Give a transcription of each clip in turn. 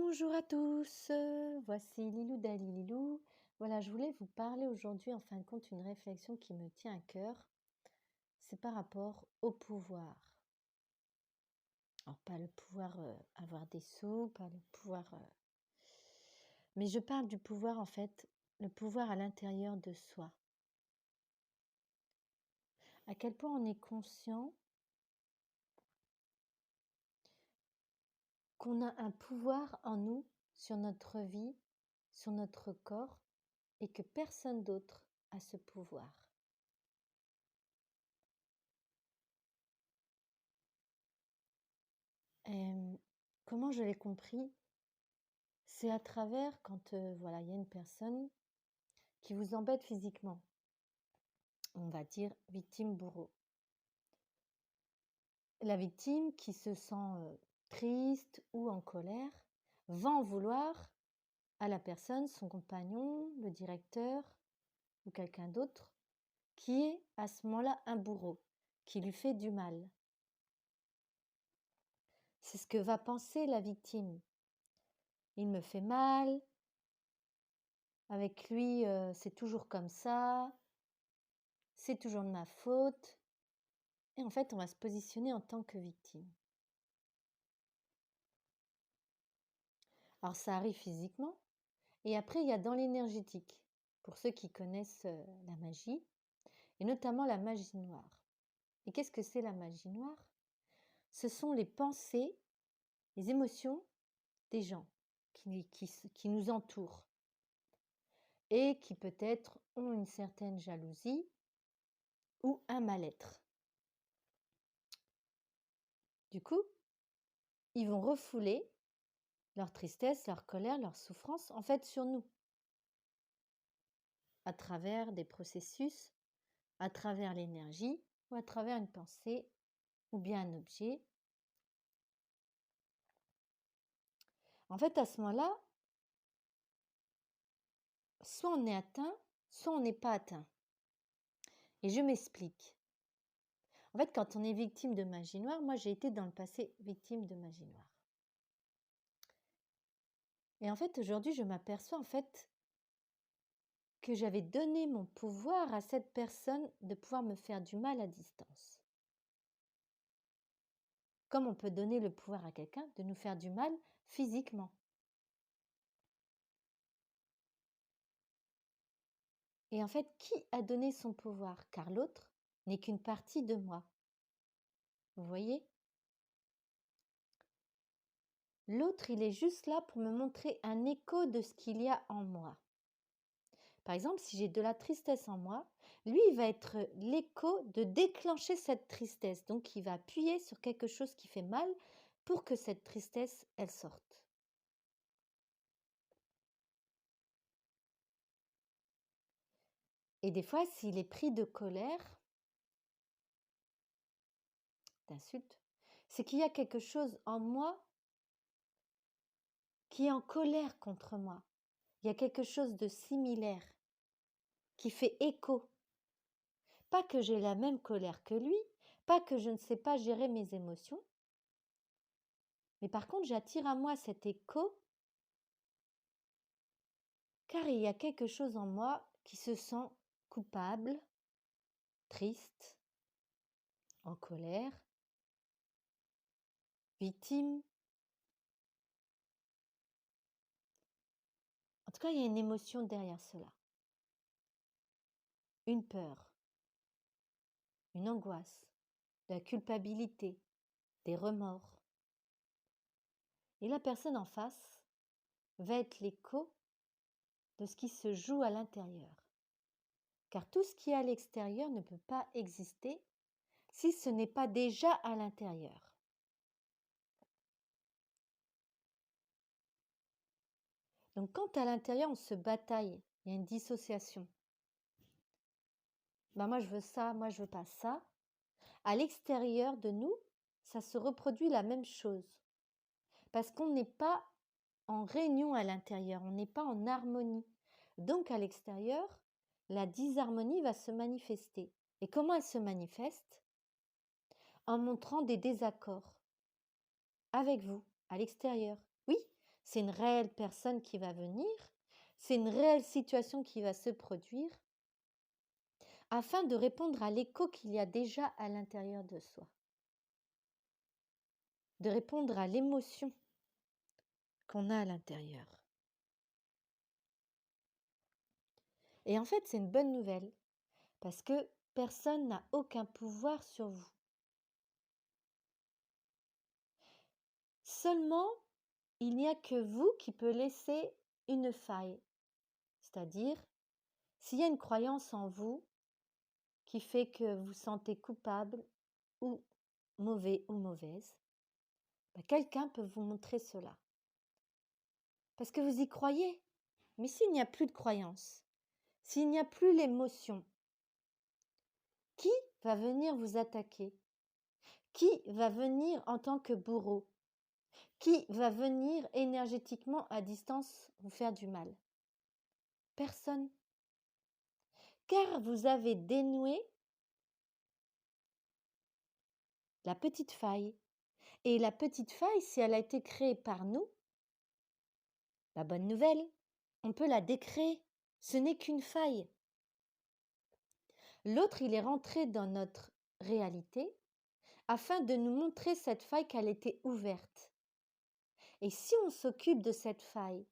Bonjour à tous, voici Lilou Dalililou. Voilà, je voulais vous parler aujourd'hui, en fin de compte, une réflexion qui me tient à cœur. C'est par rapport au pouvoir. Alors, pas le pouvoir avoir des sous, pas le pouvoir. Mais je parle du pouvoir, en fait, le pouvoir à l'intérieur de soi. À quel point on est conscient qu'on a un pouvoir en nous sur notre vie, sur notre corps, et que personne d'autre a ce pouvoir. Comment je l'ai compris? C'est à travers quand voilà, il y a une personne qui vous embête physiquement, on va dire victime bourreau. La victime qui se sent triste ou en colère va en vouloir à la personne, son compagnon, le directeur ou quelqu'un d'autre qui est à ce moment-là un bourreau, qui lui fait du mal. C'est ce que va penser la victime. Il me fait mal, avec lui c'est toujours comme ça, c'est toujours de ma faute. Et en fait, on va se positionner en tant que victime. Alors, ça arrive physiquement. Et après, il y a dans l'énergétique, pour ceux qui connaissent la magie, et notamment la magie noire. Et qu'est-ce que c'est la magie noire? Ce sont les pensées, les émotions des gens qui nous entourent et qui peut-être ont une certaine jalousie ou un mal-être. Du coup, ils vont refouler leur tristesse, leur colère, leur souffrance, en fait, sur nous, à travers des processus, à travers l'énergie, ou à travers une pensée, ou bien un objet. En fait, à ce moment-là, soit on est atteint, soit on n'est pas atteint. Et je m'explique. En fait, quand on est victime de magie noire, moi j'ai été dans le passé victime de magie noire. Et en fait, aujourd'hui, je m'aperçois en fait que j'avais donné mon pouvoir à cette personne de pouvoir me faire du mal à distance. Comme on peut donner le pouvoir à quelqu'un de nous faire du mal physiquement. Et en fait, qui a donné son pouvoir? Car l'autre n'est qu'une partie de moi. Vous voyez? L'autre, il est juste là pour me montrer un écho de ce qu'il y a en moi. Par exemple, si j'ai de la tristesse en moi, lui, il va être l'écho de déclencher cette tristesse. Donc, il va appuyer sur quelque chose qui fait mal pour que cette tristesse, elle sorte. Et des fois, s'il est pris de colère, d'insulte, c'est qu'il y a quelque chose en moi qui est en colère contre moi. Il y a quelque chose de similaire qui fait écho. Pas que j'ai la même colère que lui, pas que je ne sais pas gérer mes émotions, mais par contre, j'attire à moi cet écho car il y a quelque chose en moi qui se sent coupable, triste, en colère, victime. En tout cas, il y a une émotion derrière cela. Une peur, une angoisse, de la culpabilité, des remords. Et la personne en face va être l'écho de ce qui se joue à l'intérieur. Car tout ce qui est à l'extérieur ne peut pas exister si ce n'est pas déjà à l'intérieur. Donc quand à l'intérieur on se bataille, il y a une dissociation. Moi je veux ça, moi je veux pas ça. À l'extérieur de nous, ça se reproduit la même chose. Parce qu'on n'est pas en réunion à l'intérieur, on n'est pas en harmonie. Donc à l'extérieur, la disharmonie va se manifester. Et comment elle se manifeste? En montrant des désaccords avec vous, à l'extérieur. Oui, c'est une réelle personne qui va venir, c'est une réelle situation qui va se produire, afin de répondre à l'écho qu'il y a déjà à l'intérieur de soi, de répondre à l'émotion qu'on a à l'intérieur. Et en fait, c'est une bonne nouvelle, parce que personne n'a aucun pouvoir sur vous. Seulement, il n'y a que vous qui peut laisser une faille. C'est-à-dire, s'il y a une croyance en vous qui fait que vous sentez coupable ou mauvais ou mauvaise, quelqu'un peut vous montrer cela. Parce que vous y croyez. Mais s'il n'y a plus de croyance, s'il n'y a plus l'émotion, qui va venir vous attaquer? Qui va venir en tant que bourreau? Qui va venir énergétiquement à distance vous faire du mal? Personne. Car vous avez dénoué la petite faille. Et la petite faille, si elle a été créée par nous, la bonne nouvelle, on peut la décréer. Ce n'est qu'une faille. L'autre, il est rentré dans notre réalité afin de nous montrer cette faille qu'elle était ouverte. Et si on s'occupe de cette faille,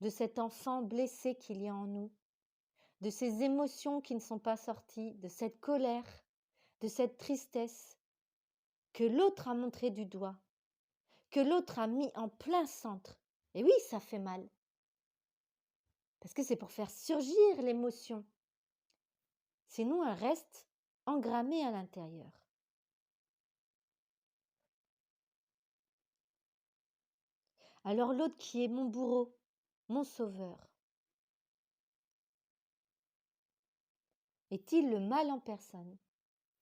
de cet enfant blessé qu'il y a en nous, de ces émotions qui ne sont pas sorties, de cette colère, de cette tristesse que l'autre a montré du doigt, que l'autre a mis en plein centre. Et oui, ça fait mal. Parce que c'est pour faire surgir l'émotion. Sinon, elle reste engrammée à l'intérieur. Alors l'autre qui est mon bourreau, mon sauveur, est-il le mal en personne?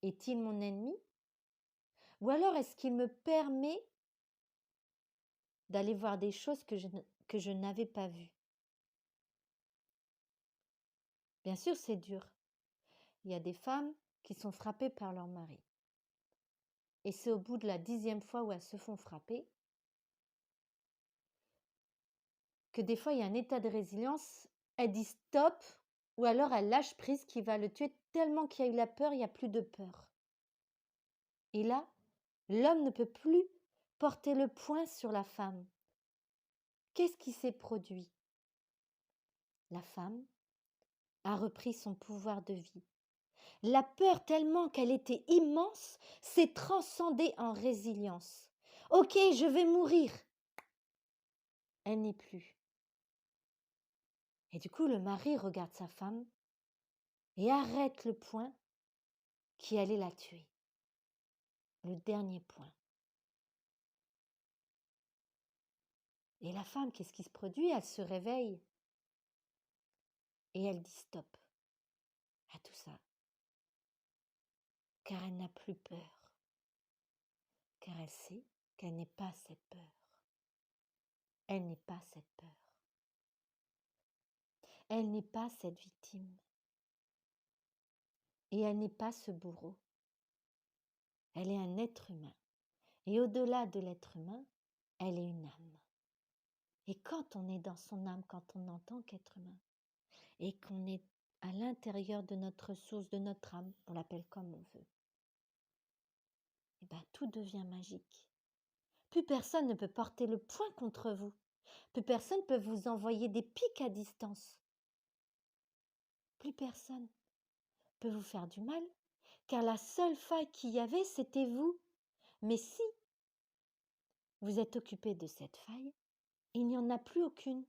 Est-il mon ennemi? Ou alors est-ce qu'il me permet d'aller voir des choses que je n'avais pas vues? Bien sûr, c'est dur. Il y a des femmes qui sont frappées par leur mari. Et c'est au bout de la 10e fois où elles se font frapper que des fois il y a un état de résilience, elles disent stop, ou alors elles lâchent prise qui va le tuer tellement qu'il y a eu la peur, il n'y a plus de peur. Et là, l'homme ne peut plus porter le poing sur la femme. Qu'est-ce qui s'est produit? La femme a repris son pouvoir de vie. La peur, tellement qu'elle était immense, s'est transcendée en résilience. Ok, je vais mourir. Elle n'est plus. Et du coup, le mari regarde sa femme et arrête le poing qui allait la tuer. Le dernier point. Et la femme, qu'est-ce qui se produit? Elle se réveille et elle dit stop à tout ça. Car elle n'a plus peur. Car elle sait qu'elle n'est pas cette peur. Elle n'est pas cette peur. Elle n'est pas cette victime. Et elle n'est pas ce bourreau. Elle est un être humain. Et au-delà de l'être humain, elle est une âme. Et quand on est dans son âme, quand on est en tant qu'être humain, et qu'on est à l'intérieur de notre source, de notre âme, on l'appelle comme on veut, et bien tout devient magique. Plus personne ne peut porter le poing contre vous. Plus personne ne peut vous envoyer des pics à distance. Plus personne peut vous faire du mal, car la seule faille qu'il y avait, c'était vous. Mais si vous êtes occupé de cette faille, il n'y en a plus aucune.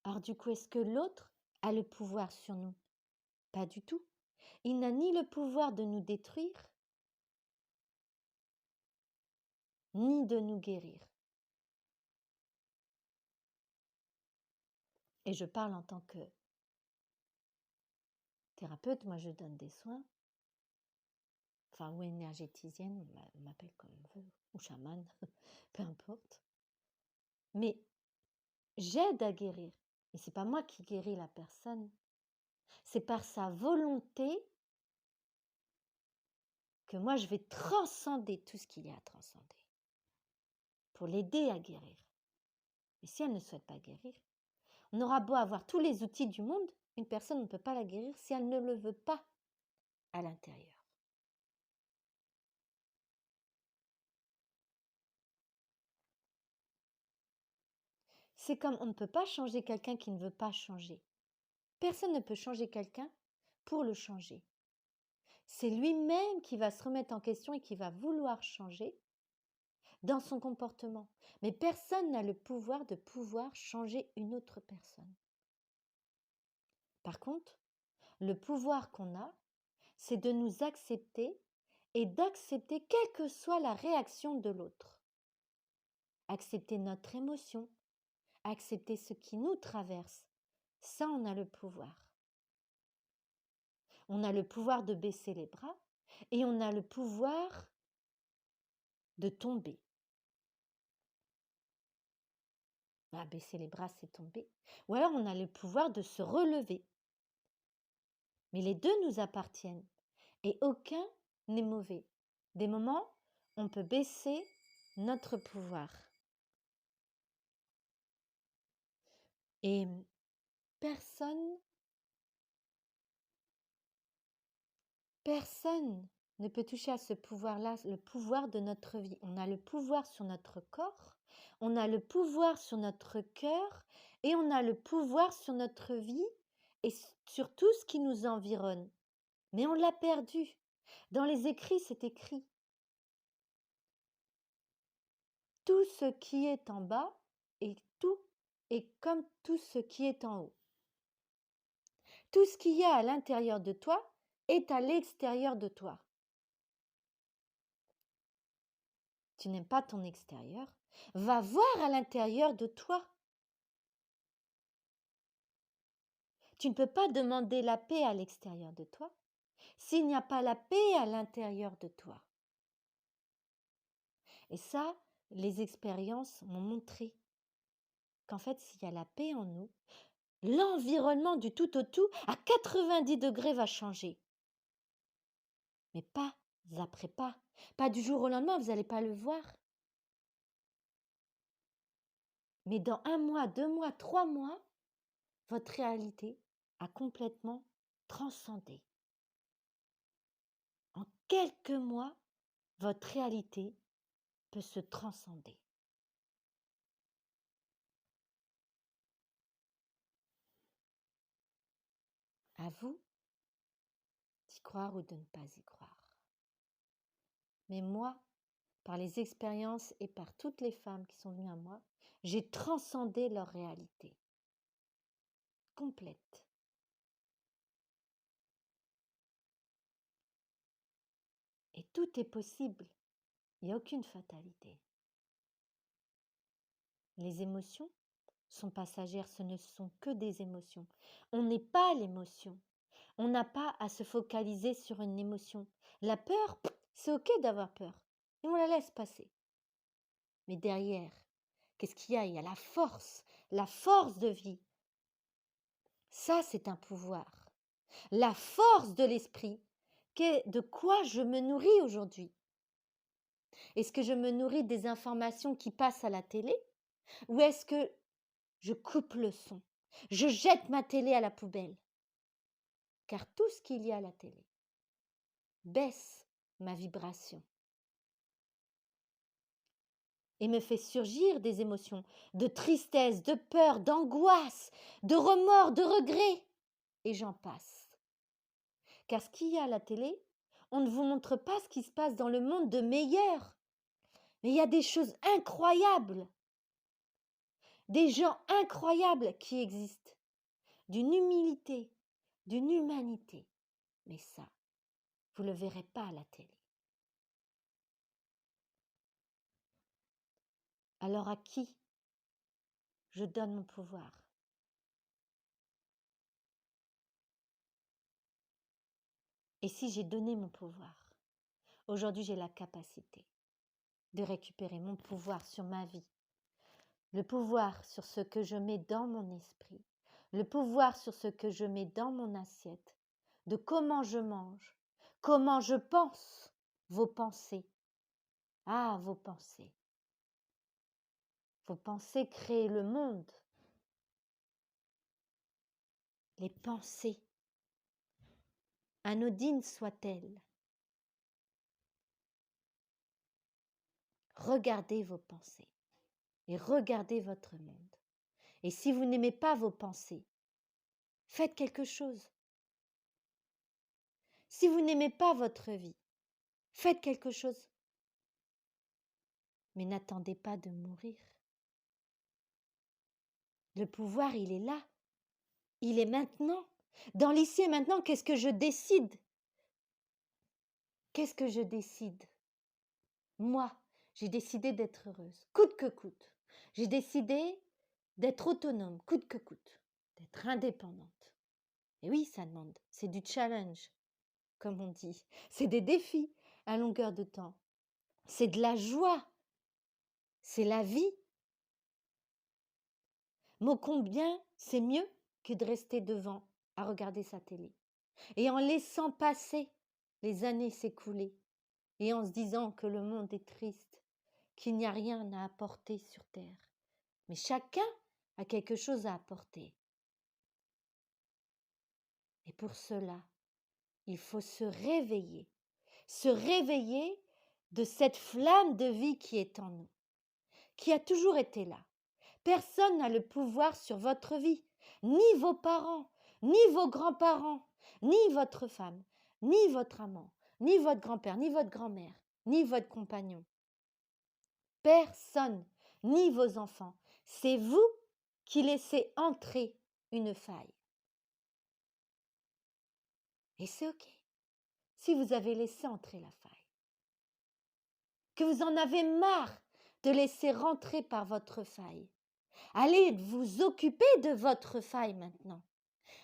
Alors du coup, est-ce que l'autre a le pouvoir sur nous? Pas du tout. Il n'a ni le pouvoir de nous détruire, ni de nous guérir. Et je parle en tant que thérapeute, moi je donne des soins, enfin ou énergéticienne, on m'appelle comme on veut, ou chamane, peu importe. Mais j'aide à guérir. Et c'est pas moi qui guéris la personne. C'est par sa volonté que moi je vais transcender tout ce qu'il y a à transcender. pour l'aider à guérir. Mais si elle ne souhaite pas guérir, on aura beau avoir tous les outils du monde, une personne ne peut pas la guérir si elle ne le veut pas à l'intérieur. C'est comme on ne peut pas changer quelqu'un qui ne veut pas changer. Personne ne peut changer quelqu'un pour le changer. C'est lui-même qui va se remettre en question et qui va vouloir changer dans son comportement. Mais personne n'a le pouvoir de pouvoir changer une autre personne. Par contre, le pouvoir qu'on a, c'est de nous accepter et d'accepter quelle que soit la réaction de l'autre. Accepter notre émotion, accepter ce qui nous traverse. Ça, on a le pouvoir. On a le pouvoir de baisser les bras et on a le pouvoir de tomber. Baisser les bras, c'est tomber. Ou alors on a le pouvoir de se relever. Mais les deux nous appartiennent et aucun n'est mauvais. Des moments, on peut baisser notre pouvoir. Et personne ne peut toucher à ce pouvoir-là, le pouvoir de notre vie. On a le pouvoir sur notre corps, on a le pouvoir sur notre cœur et on a le pouvoir sur notre vie et sur tout ce qui nous environne. Mais on l'a perdu. Dans les écrits, c'est écrit. Tout ce qui est en bas et tout est comme tout ce qui est en haut. Tout ce qu'il y a à l'intérieur de toi est à l'extérieur de toi. Tu n'aimes pas ton extérieur, va voir à l'intérieur de toi. Tu ne peux pas demander la paix à l'extérieur de toi s'il n'y a pas la paix à l'intérieur de toi. Et ça, les expériences m'ont montré qu'en fait, s'il y a la paix en nous, l'environnement du tout au tout à 90 degrés va changer. Mais pas après pas. Pas du jour au lendemain, vous n'allez pas le voir. Mais dans 1 mois, 2 mois, 3 mois, votre réalité a complètement transcendé. En quelques mois, votre réalité peut se transcender. À vous d'y croire ou de ne pas y croire. Mais moi, par les expériences et par toutes les femmes qui sont venues à moi, j'ai transcendé leur réalité complète. Et tout est possible. Il n'y a aucune fatalité. Les émotions sont passagères, ce ne sont que des émotions. On n'est pas l'émotion. On n'a pas à se focaliser sur une émotion. La peur, c'est ok d'avoir peur. Et on la laisse passer. Mais derrière, qu'est-ce qu'il y a? Il y a la force de vie. Ça, c'est un pouvoir. La force de l'esprit, de quoi je me nourris aujourd'hui. Est-ce que je me nourris des informations qui passent à la télé? Ou est-ce que je coupe le son? Je jette ma télé à la poubelle? Car tout ce qu'il y a à la télé baisse ma vibration et me fait surgir des émotions de tristesse, de peur, d'angoisse, de remords, de regret. Et j'en passe. Car ce qu'il y a à la télé, on ne vous montre pas ce qui se passe dans le monde de meilleur. Mais il y a des choses incroyables, des gens incroyables qui existent, d'une humilité, d'une humanité. Mais ça, vous ne le verrez pas à la télé. Alors à qui je donne mon pouvoir? Et si j'ai donné mon pouvoir, aujourd'hui j'ai la capacité de récupérer mon pouvoir sur ma vie, le pouvoir sur ce que je mets dans mon esprit, le pouvoir sur ce que je mets dans mon assiette, de comment je mange, comment je pense, vos pensées. Ah, vos pensées. Vos pensées créent le monde. Les pensées, anodines soient-elles, regardez vos pensées et regardez votre monde. Et si vous n'aimez pas vos pensées, faites quelque chose. Si vous n'aimez pas votre vie, faites quelque chose. Mais n'attendez pas de mourir. Le pouvoir, il est là. Il est maintenant. Dans l'ici et maintenant, qu'est-ce que je décide? Qu'est-ce que je décide? Moi, j'ai décidé d'être heureuse, coûte que coûte. J'ai décidé d'être autonome, coûte que coûte, d'être indépendante. Et oui, ça demande, c'est du challenge, comme on dit. C'est des défis à longueur de temps. C'est de la joie. C'est la vie. Mot combien c'est mieux que de rester devant à regarder sa télé. Et en laissant passer les années s'écouler et en se disant que le monde est triste, qu'il n'y a rien à apporter sur terre. Mais chacun a quelque chose à apporter. Et pour cela, il faut se réveiller de cette flamme de vie qui est en nous, qui a toujours été là. Personne n'a le pouvoir sur votre vie, ni vos parents, ni vos grands-parents, ni votre femme, ni votre amant, ni votre grand-père, ni votre grand-mère, ni votre compagnon. Personne, ni vos enfants. C'est vous qui laissez entrer une faille. Et c'est OK si vous avez laissé entrer la faille. Que vous en avez marre de laisser rentrer par votre faille. Allez vous occuper de votre faille maintenant.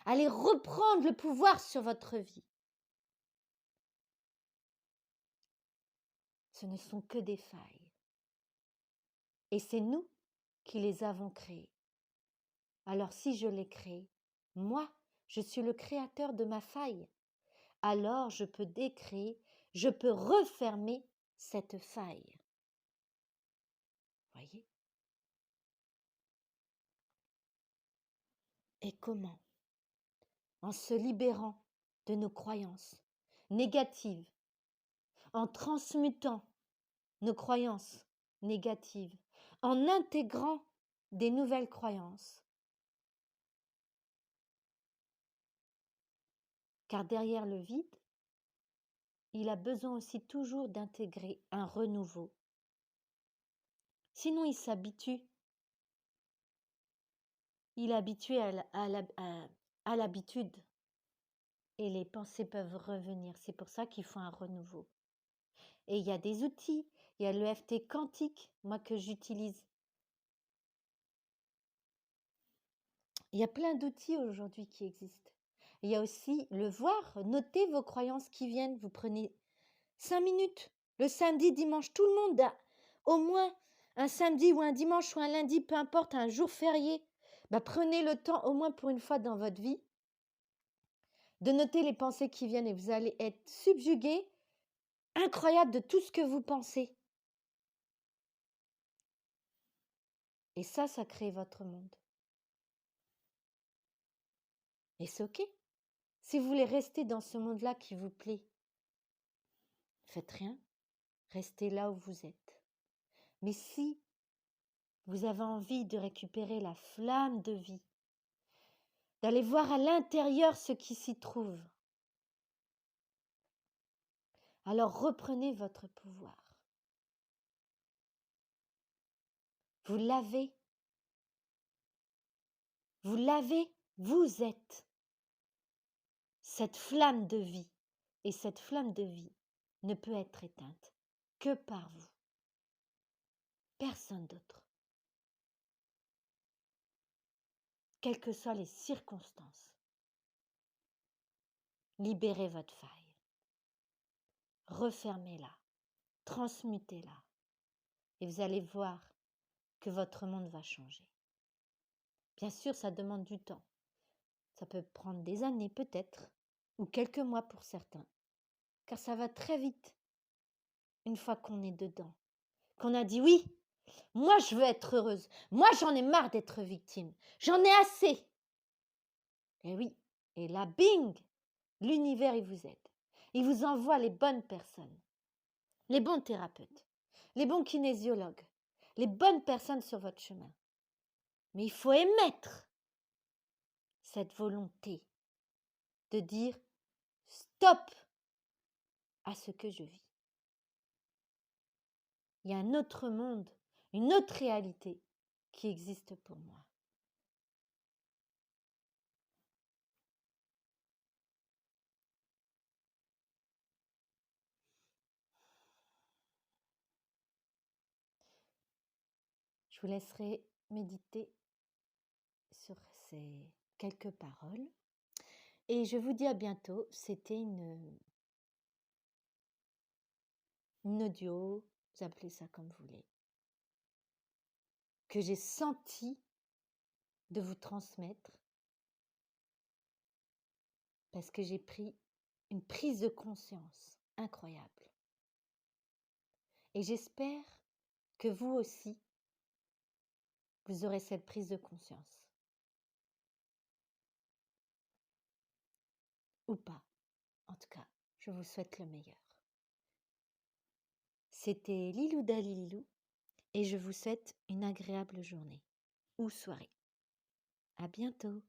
Allez reprendre le pouvoir sur votre vie. Ce ne sont que des failles. Et c'est nous qui les avons créées. Alors si je les crée, moi, je suis le créateur de ma faille. Alors je peux décréer, je peux refermer cette faille. Voyez? Et comment? En se libérant de nos croyances négatives, en transmutant nos croyances négatives, en intégrant des nouvelles croyances. Car derrière le vide, il a besoin aussi toujours d'intégrer un renouveau. Sinon, il s'habitue. Il est habitué à l'habitude. Et les pensées peuvent revenir. C'est pour ça qu'il faut un renouveau. Et il y a des outils. Il y a l'EFT quantique, moi, que j'utilise. Il y a plein d'outils aujourd'hui qui existent. Il y a aussi le voir, noter vos croyances qui viennent. Vous prenez 5 minutes, le samedi, dimanche. Tout le monde a au moins un samedi ou un dimanche ou un lundi, peu importe, un jour férié. Prenez le temps, au moins pour une fois dans votre vie, de noter les pensées qui viennent et vous allez être subjugué, incroyable de tout ce que vous pensez. Et ça crée votre monde. Et c'est OK. Si vous voulez rester dans ce monde-là qui vous plaît, faites rien. Restez là où vous êtes. Mais si vous avez envie de récupérer la flamme de vie, d'aller voir à l'intérieur ce qui s'y trouve, alors reprenez votre pouvoir. Vous l'avez. Vous l'avez. Vous êtes cette flamme de vie. Et cette flamme de vie ne peut être éteinte que par vous. Personne d'autre. Quelles que soient les circonstances. Libérez votre faille. Refermez-la. Transmutez-la. Et vous allez voir que votre monde va changer. Bien sûr, ça demande du temps. Ça peut prendre des années peut-être, ou quelques mois pour certains. Car ça va très vite, une fois qu'on est dedans. Qu'on a dit oui, Moi, je veux être heureuse. Moi, j'en ai marre d'être victime. J'en ai assez. Et oui. Et là, bing, l'univers, il vous aide. Il vous envoie les bonnes personnes, les bons thérapeutes, les bons kinésiologues, les bonnes personnes sur votre chemin. Mais il faut émettre cette volonté de dire stop à ce que je vis. Il y a un autre monde, une autre réalité qui existe pour moi. Je vous laisserai méditer sur ces quelques paroles et je vous dis à bientôt. C'était une audio, vous appelez ça comme vous voulez, que j'ai senti de vous transmettre parce que j'ai pris une prise de conscience incroyable. Et j'espère que vous aussi, vous aurez cette prise de conscience. Ou pas. En tout cas, je vous souhaite le meilleur. C'était Lilou Dalilou et je vous souhaite une agréable journée ou soirée. À bientôt.